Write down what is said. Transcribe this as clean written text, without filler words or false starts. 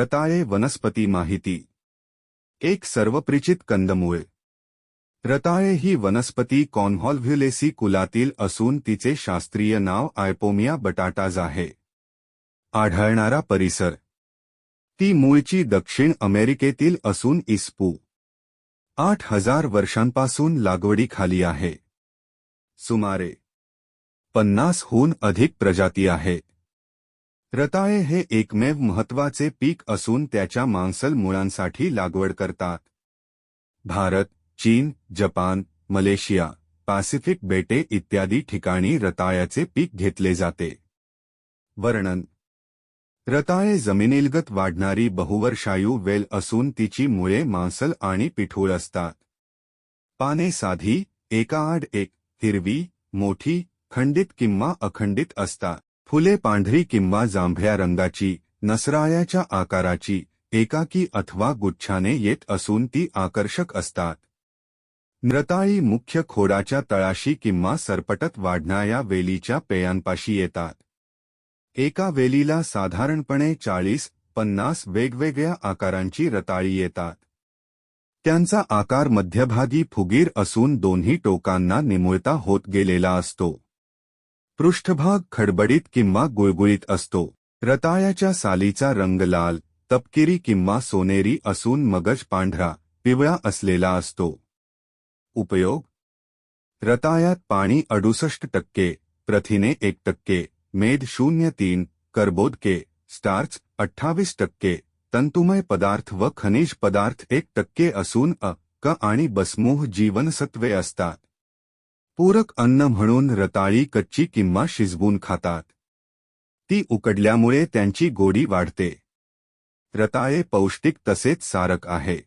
रताळे वनस्पती माहिती. एक सर्वपरिचित कंदमुळ. रताळे ही वनस्पती कॉन्व्हॉल्व्ह्युलेसी कुलातील असून तिचे शास्त्रीय नाव आयपोमिया बटाटाज आहे. आढळणारा परिसर. ती मूळची दक्षिण अमेरिकेतील असून इसपू 8000 वर्षांपासून लागवडीखाली आहे. सुमारे 50हून अधिक प्रजाती आहेत. रताळे हे एकमेव महत्त्वाचे पीक असून त्याच्या मांसल मुळांसाठी लागवड करतात. भारत, चीन, जपान, मलेशिया, पॅसिफिक बेटे इत्यादी ठिकाणी रताळ्याचे पीक घेतले जाते. वर्णन. रताळे जमिनीलगत वाढणारी बहुवर्षायू वेल असून तिची मुळे मांसल आणि पिठूळ असतात. पाने साधी, एकाआड एक, हिरवी, मोठी, खंडित किंवा अखंडित असतात. फुले पांढरी किंवा जांभळ्या रंगाची, नसराळ्याच्या आकाराची, एकाकी अथवा गुच्छाने येत असून ती आकर्षक असतात. रताळी मुख्य खोडाच्या तळाशी किंवा सरपटत वाढणाऱ्या वेलीच्या पेयांपाशी येतात. एका वेलीला साधारणपणे 40-50 वेगवेगळ्या आकारांची रताळी येतात. त्यांचा आकार मध्यभागी फुगीर असून दोन्ही टोकांना निमुळता होत गेलेला असतो. पृष्ठभाग खडबडीत किंवा गुळगुळीत असतो. रताळ्याच्या सालीचा रंग लाल, तपकिरी किंवा सोनेरी असून मगज पांढरा, पिवळा असलेला असतो. उपयोग. रताळ्यात पाणी 68%, प्रथिने 1%, मेद 0.3, कर्बोदके, स्टार्च 28%, तंतुमय पदार्थ व खनिज पदार्थ 1% असून अ, क आणि बसमूह जीवनसत्वे असतात. पूरक अन्न म्हणून रताळी कच्ची किंवा शिजवून खातात. ती उकडल्यामुळे त्यांची गोडी वाढते. रताळे पौष्टिक तसेच सारक आहे.